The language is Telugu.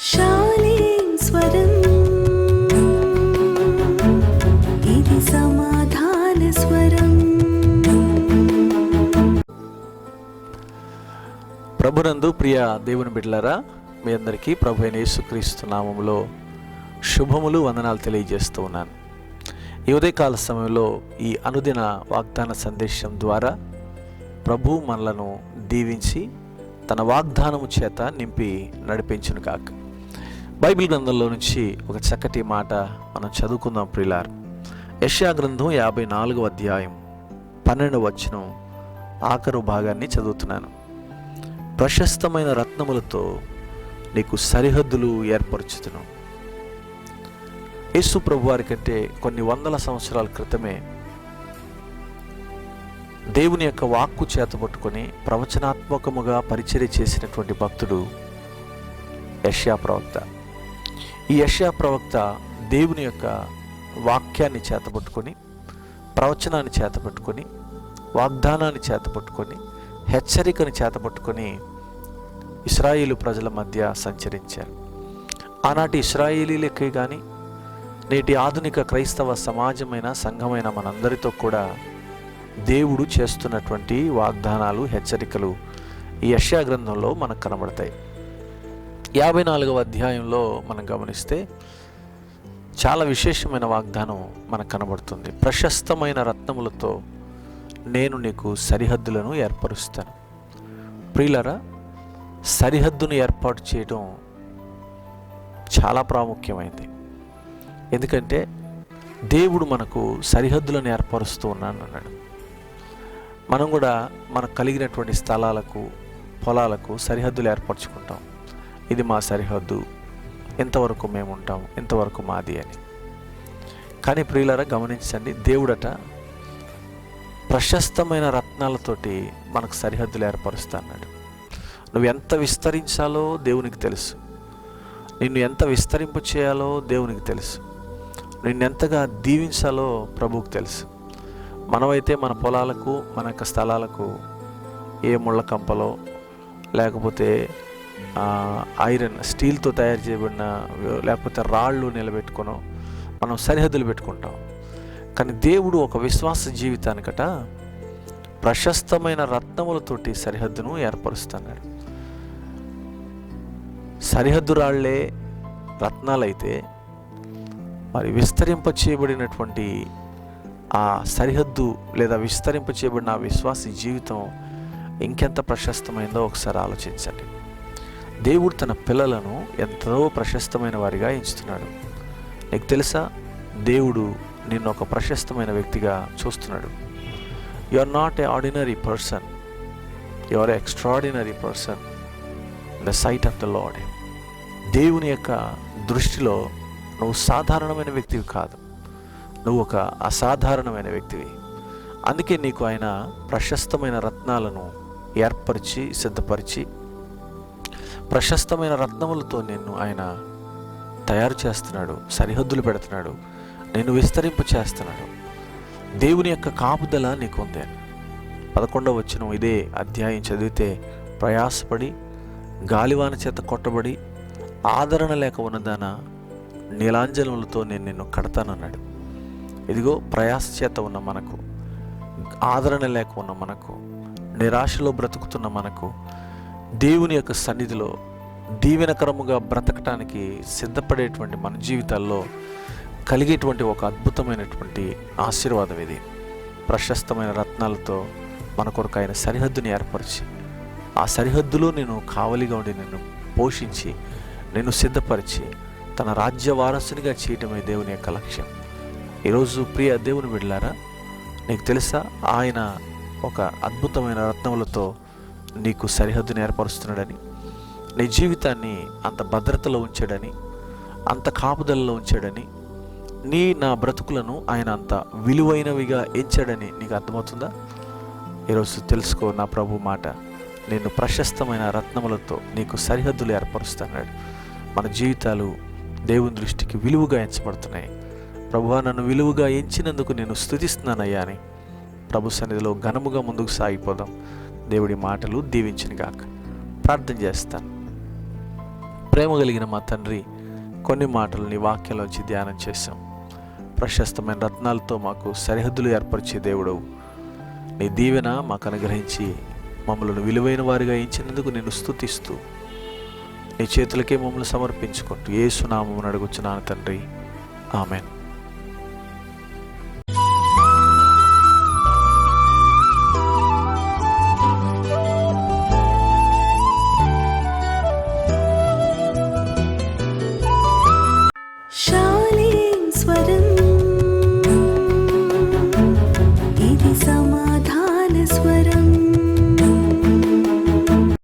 శాలేం స్వరం ఇది సమాధాన స్వరం. ప్రభునందు ప్రియ దేవుని బిడ్డలారా, మీ అందరికీ ప్రభు అయిన యేసుక్రీస్తు నామములో శుభములు, వందనాలు తెలియజేస్తూ ఉన్నాను. ఈ ఉదయకాల సమయంలో ఈ అనుదిన వాగ్దాన సందేశం ద్వారా ప్రభు మనలను దీవించి తన వాగ్దానము చేత నింపి నడిపించును కాక. బైబిల్ గ్రంథంలో నుంచి ఒక చక్కటి మాట మనం చదువుకుందాం ప్రియులారు. యెషయా గ్రంథం 54వ అధ్యాయం 12వ వచనం ఆఖరు భాగాన్ని చదువుతున్నాను. ప్రశస్తమైన రత్నములతో నీకు సరిహద్దులు ఏర్పరచుతును. యేసు ప్రభు వారి కంటే కొన్ని వందల సంవత్సరాల క్రితమే దేవుని యొక్క వాక్కు చేతబట్టుకొని ప్రవచనాత్మకముగా పరిచర్య చేసినటువంటి భక్తుడు యెషయా ప్రవక్త. ఈ యెషయా ప్రవక్త దేవుని యొక్క వాక్యాన్ని చేతబట్టుకొని, ప్రవచనాన్ని చేతబట్టుకొని, వాగ్దానాన్ని చేతబట్టుకొని, హెచ్చరికను చేతబట్టుకొని ఇశ్రాయేలు ప్రజల మధ్య సంచరించారు. ఆనాటి ఇశ్రాయేలీలకే కానీ నేటి ఆధునిక క్రైస్తవ సమాజమైన సంఘమైన మనందరితో కూడా దేవుడు చేస్తున్నటువంటి వాగ్దానాలు, హెచ్చరికలు ఈ యెషయా గ్రంథంలో మనకు కనబడతాయి. 54వ అధ్యాయంలో మనం గమనిస్తే చాలా విశేషమైన వాగ్దానం మనకు కనబడుతుంది. ప్రశస్తమైన రత్నములతో నేను నీకు సరిహద్దులను ఏర్పరుస్తాను. ప్రియులారా, సరిహద్దును ఏర్పాటు చేయడం చాలా ప్రాముఖ్యమైనది. ఎందుకంటే దేవుడు మనకు సరిహద్దులను ఏర్పరుస్తూ ఉన్నాను అన్నాడు. మనం కూడా మనకు కలిగినటువంటి స్థలాలకు, పొలాలకు సరిహద్దులు ఏర్పరచుకుంటాం. ఇది మా సరిహద్దు, ఇంతవరకు మేము ఉంటాం, ఇంతవరకు మాది అని. కానీ ప్రియులారా గమనించండి, దేవుడట ప్రశస్తమైన రత్నాలతోటి మనకు సరిహద్దులు ఏర్పరుస్తా అన్నాడు. నువ్వు ఎంత విస్తరించాలో దేవునికి తెలుసు. నిన్ను ఎంత విస్తరింపు చేయాలో దేవునికి తెలుసు. నిన్నెంతగా దీవించాలో ప్రభువుకు తెలుసు. మనమైతే మన పొలాలకు, మన యొక్క స్థలాలకు ఏ ముళ్ళ కంపలో లేకపోతే ఐరన్, స్టీల్తో తయారు చేయబడిన లేకపోతే రాళ్ళు నిలబెట్టుకునో మనం సరిహద్దులు పెట్టుకుంటాం. కానీ దేవుడు ఒక విశ్వాస జీవితానికట ప్రశస్తమైన రత్నములతోటి సరిహద్దును ఏర్పరుస్తున్నాడు. సరిహద్దు రాళ్లే రత్నాలైతే మరి విస్తరింప చేయబడినటువంటి ఆ సరిహద్దు లేదా విస్తరింప చేయబడిన ఆ విశ్వాస జీవితం ఇంకెంత ప్రశస్తమైందో ఒకసారి ఆలోచించండి. దేవుడు తన పిల్లలను ఎంతో ప్రశస్తమైన వారిగా ఎంచుతున్నాడు. నీకు తెలుసా, దేవుడు నిన్ను ఒక ప్రశస్తమైన వ్యక్తిగా చూస్తున్నాడు. You are not a ordinary person, you are a extraordinary person in the sight of the lord. దేవుని యొక్క దృష్టిలో నువ్వు సాధారణమైన వ్యక్తివి కాదు, నువ్వు ఒక అసాధారణమైన వ్యక్తివి. అందుకే నీకు ఆయన ప్రశస్తమైన రత్నాలను ఏర్పరిచి సిద్ధపరిచి ప్రశస్తమైన రత్నములతో నిన్ను ఆయన తయారు చేస్తున్నాడు, సరిహద్దులు పెడుతున్నాడు, నిన్ను విస్తరింప చేస్తున్నాడు. దేవుని యొక్క కాపుదల నీకు ఉంది. 11వ వచనం ఇదే అధ్యాయం చదివితే, ప్రయాసపడి గాలివాన చేత కొట్టబడి ఆదరణ లేక ఉన్నదాన నీలాంజనములతో నేను నిన్ను కడతానన్నాడు. ఇదిగో, ప్రయాస చేత ఉన్న మనకు, ఆదరణ లేక ఉన్న మనకు, నిరాశలో బ్రతుకుతున్న మనకు దేవుని యొక్క సన్నిధిలో దీవెనకరముగా బ్రతకటానికి సిద్ధపడేటువంటి మన జీవితాల్లో కలిగేటువంటి ఒక అద్భుతమైనటువంటి ఆశీర్వాదం ఇది. ప్రశస్తమైన రత్నాలతో మన కొరకు ఆయన సరిహద్దుని ఏర్పరిచి ఆ సరిహద్దులో నేను కావలిగా ఉండి నిన్ను పోషించి నిన్ను సిద్ధపరిచి తన రాజ్య వారసునిగా చేయటమే దేవుని యొక్క లక్ష్యం. ఈరోజు ప్రియ దేవుని బిడ్డలారా, నీకు తెలుసా, ఆయన ఒక అద్భుతమైన రత్నములతో నీకు సరిహద్దుని ఏర్పరుస్తున్నాడని, నీ జీవితాన్ని అంత భద్రతలో ఉంచాడని, అంత కాపుదలలో ఉంచాడని, నా బ్రతుకులను ఆయన అంత విలువైనవిగా ఎంచాడని నీకు అర్థమవుతుందా? ఈరోజు తెలుసుకో, నా ప్రభు మాట, నిన్ను ప్రశస్తమైన రత్నములతో నీకు సరిహద్దులు ఏర్పరుస్తున్నాడు. మన జీవితాలు దేవుని దృష్టికి విలువగా ఎంచబడుతున్నాయి. ప్రభువా, నన్ను విలువగా ఎంచినందుకు నేను స్తుతిస్తున్నానయ్యా అని ప్రభు సన్నిధిలో ఘనముగా ముందుకు సాగిపోదాం. దేవుడి మాటలు దీవించును గాక. ప్రార్థన చేస్తాను. ప్రేమ కలిగిన మా తండ్రి, కొన్ని మాటలు నీ వాక్యంలోంచి ధ్యానం చేశాం. ప్రశస్తమైన రత్నాలతో మాకు సరిహద్దులు ఏర్పరిచే దేవుడవు. నీ దీవెన మాకు అనుగ్రహించి మమ్మల్ని విలువైన వారిగా ఎంచినందుకు నేను స్తుతిస్తూ నీ చేతులకే మమ్మల్ని సమర్పించుకుంటూ యేసు నామమున అడుగుచున్నాను తండ్రి. ఆమెన్.